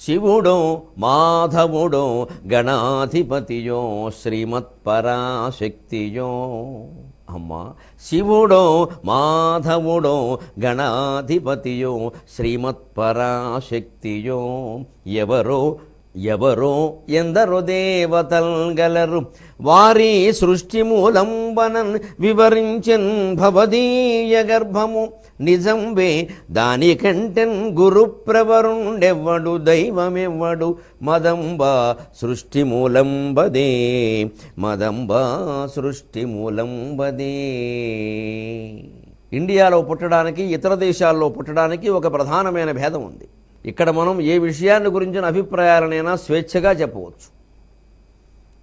శివుడో మాధవుడో గణాధిపతియో శ్రీమత్పరాశక్తియో. అమ్మ శివుడో మాధవుడో గణాధిపతియో శ్రీమత్పరాశక్తియో. ఎవరో ఎవరో ఎందరో దేవతల్ గలరు వారి సృష్టి మూలంబనన్ వివరించెన్ భవదీయ గర్భము. నిజంవే దానికంటెన్ గురుప్రవరుండెవ్వడు దైవమెవ్వడు మదంబ సృష్టి మూలంబదే. మదంబ సృష్టి మూలంబదే. ఇండియాలో పుట్టడానికి ఇతర దేశాల్లో పుట్టడానికి ఒక ప్రధానమైన భేదం ఉంది. ఇక్కడ మనం ఏ విషయాన్ని గురించిన అభిప్రాయాలనైనా స్వేచ్ఛగా చెప్పవచ్చు,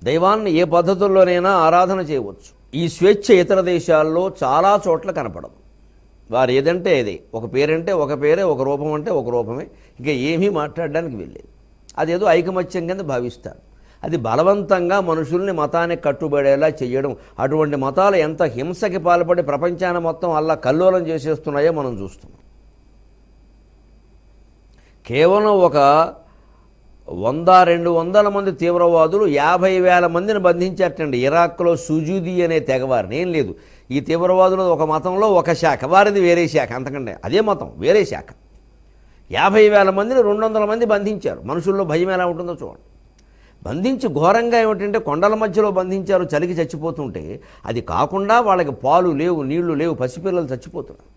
దైవాన్ని ఏ పద్ధతుల్లోనైనా ఆరాధన చేయవచ్చు. ఈ స్వేచ్ఛ ఇతర దేశాల్లో చాలా చోట్ల కనపడదు. వారు ఏదంటే ఏదే, ఒక పేరంటే ఒక పేరే, ఒక రూపం అంటే ఒక రూపమే, ఇంకా ఏమీ మాట్లాడడానికి వెళ్ళేది. అదేదో ఐకమత్యం కింద భావిస్తారు. అది బలవంతంగా మనుషుల్ని మతానికి కట్టుబడేలా చేయడం. అటువంటి మతాలు ఎంత హింసకి పాల్పడి ప్రపంచాన్ని మొత్తం అల్లా కల్లోలం చేసేస్తున్నాయో మనం చూస్తున్నాం. కేవలం ఒక 100-200 మంది తీవ్రవాదులు 50,000 మందిని బంధించారటండి ఇరాక్లో. సుజూదీ అనే తెగవారిని. ఏం లేదు, ఈ తీవ్రవాదులు ఒక మతంలో ఒక శాఖ, వారిది వేరే శాఖ, అంతకంటే అదే మతం వేరే శాఖ. 50,000 మందిని 200 మంది బంధించారు. మనుషుల్లో భయం ఎలా ఉంటుందో చూడండి. బంధించి ఘోరంగా ఏమిటంటే కొండల మధ్యలో బంధించారు, చలికి చచ్చిపోతుంటే. అది కాకుండా వాళ్ళకి పాలు లేవు, నీళ్లు లేవు, పసిపిల్లలు చచ్చిపోతున్నారు.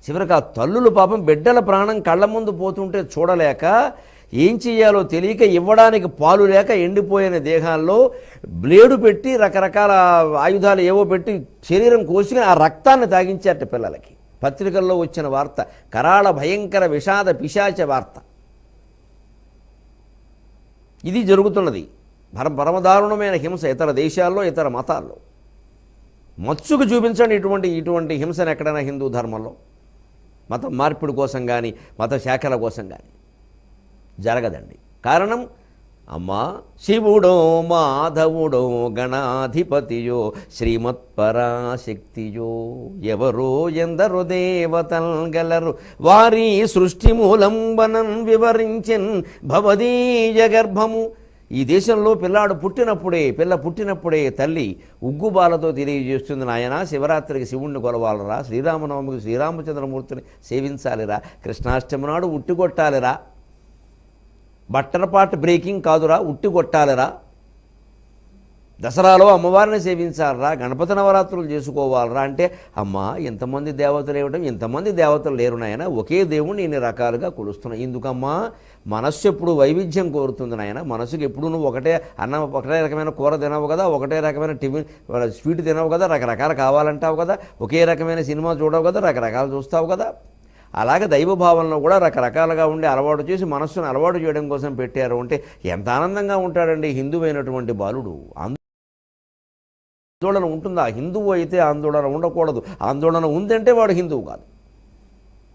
చివరికి ఆ తల్లులు పాపం బిడ్డల ప్రాణం కళ్ళ ముందు పోతుంటే చూడలేక ఏం చెయ్యాలో తెలియక, ఇవ్వడానికి పాలు లేక ఎండిపోయిన దేహాల్లో బ్లేడు పెట్టి రకరకాల ఆయుధాలు ఏవో పెట్టి శరీరం కోసుకుని ఆ రక్తాన్ని తాగించారట పిల్లలకి. పత్రికల్లో వచ్చిన వార్త, కరాళ భయంకర విషాద పిశాచ వార్త. ఇది జరుగుతున్నది. పరమదారుణమైన హింస ఇతర దేశాల్లో, ఇతర మతాల్లో. మత్సుకు చూపించండి ఇటువంటి హింసను ఎక్కడైనా హిందూ ధర్మంలో. మత మార్పిడి కోసం కానీ మత శాఖల కోసం కానీ జరగదండి. కారణం అమ్మా శివుడో మాధవుడో గణాధిపతియో శ్రీమత్పరాశక్తియో. ఎవరో ఎందరో దేవతల్ గలరు వారి సృష్టి మూలంబనం వివరించెన్ భవదీయ గర్భము. ఈ దేశంలో పిల్ల పుట్టినప్పుడే తల్లి ఉగ్గుబాలతో తెలియజేస్తుంది, నాయన శివరాత్రికి శివుణ్ణి కొలవాలరా, శ్రీరామనవమికి శ్రీరామచంద్రమూర్తిని సేవించాలిరా, కృష్ణాష్టమి నాడు ఉట్టి కొట్టాలిరా, బట్టర్పాట్ బ్రేకింగ్ కాదురా, ఉట్టి కొట్టాలిరా, దసరాలో అమ్మవారిని సేవించాలరా, గణపతి నవరాత్రులు చేసుకోవాలరా. అంటే అమ్మా ఇంతమంది దేవతలు ఏమిటం, ఇంతమంది దేవతలు లేరు నాయన, ఒకే దేవుణ్ణి ఇన్ని రకాలుగా కొలుస్తున్నాయి. ఎందుకమ్మా? మనస్సు ఎప్పుడు వైవిధ్యం కోరుతుంది నాయన. మనసుకి ఎప్పుడు నువ్వు ఒకటే రకమైన కూర తినవు కదా, ఒకటే రకమైన స్వీట్ తినవు కదా, రకరకాలు కావాలంటావు కదా, ఒకే రకమైన సినిమా చూడవు కదా, రకరకాలు చూస్తావు కదా. అలాగే దైవభావంలో కూడా రకరకాలుగా ఉండి అలవాటు చేసి మనస్సును అలవాటు చేయడం కోసం పెట్టారు. అంటే ఎంత ఆనందంగా ఉంటాడండి హిందువైనటువంటి బాలుడు. ఆందోళన ఉంటుందా? హిందువు అయితే ఆందోళన ఉండకూడదు. ఆందోళన ఉందంటే వాడు హిందువు కాదు.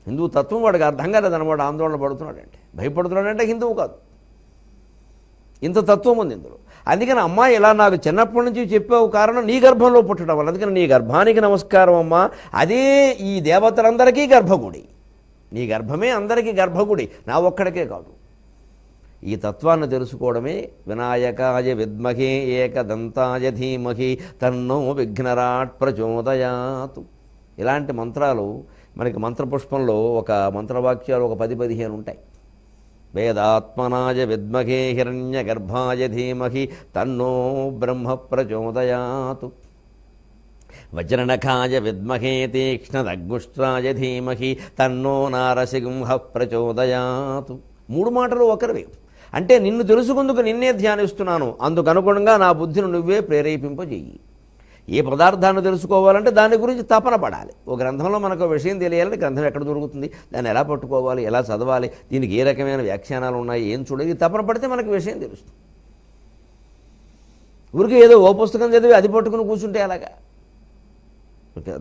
హిందూ తత్వం వాడికి అర్థం కాలేదన్నమాట. ఆందోళన పడుతున్నాడంటే, భయపడుతున్నాడంటే హిందువు కాదు. ఇంత తత్వం ఉంది ఇందులో. అందుకని అమ్మాయి ఇలా నాకు చిన్నప్పటి నుంచి చెప్పావు, కారణం నీ గర్భంలో పుట్టడం వల్ల. అందుకని నీ గర్భానికి నమస్కారం అమ్మా. అదే ఈ దేవతలందరికీ గర్భగుడి. నీ గర్భమే అందరికీ గర్భగుడి, నా ఒక్కడికే కాదు. ఈ తత్వాన్ని తెలుసుకోవడమే వినాయకాయ విద్మహే ఏకదంతాయ ధీమహి తన్నో విఘ్నరాట్ ప్రచోదయాతు. ఇలాంటి మంత్రాలు మనకి మంత్రపుష్పంలో ఒక మంత్రవాక్యాలు ఒక 10-15 ఉంటాయి. వేదాత్మనాయ విద్మహే హిరణ్య గర్భాయ ధీమహి తన్నో బ్రహ్మ ప్రచోదయాతు. వజ్రనఖాయ విద్మహే తీక్ష్ణదగ్ముష్ట్రాయ ధీమహి తన్నో నారసింహ ప్రచోదయాతు. 3 మాటలు ఒకరివే. అంటే నిన్ను తెలుసుకుందుకు నిన్నే ధ్యానిస్తున్నాను, అందుకు అనుగుణంగా నా బుద్ధిని నువ్వే ప్రేరేపింపజేయి. ఏ పదార్థాన్ని తెలుసుకోవాలంటే దాని గురించి తపన పడాలి. ఓ గ్రంథంలో మనకు విషయం తెలియాలంటే గ్రంథం ఎక్కడ దొరుకుతుంది, దాన్ని ఎలా పట్టుకోవాలి, ఎలా చదవాలి, దీనికి ఏ రకమైన వ్యాఖ్యానాలు ఉన్నాయి, ఏం చూడాలి, తపన పడితే మనకు విషయం తెలుస్తుంది. ఊరికి ఏదో ఓ పుస్తకం చదివి అది పట్టుకుని కూర్చుంటే అలాగా.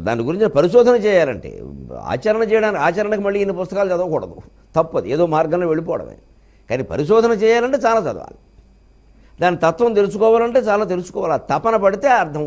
దాని గురించి పరిశోధన చేయాలంటే ఆచరణకు మళ్ళీ ఇన్ని పుస్తకాలు చదవకూడదు, తప్పదు. ఏదో మార్గంలో వెళ్ళిపోవడమే. కానీ పరిశోధన చేయాలంటే చాలా చదవాలి. దాని తత్వం తెలుసుకోవాలంటే చాలా తెలుసుకోవాలి. తపన పడితే అర్థం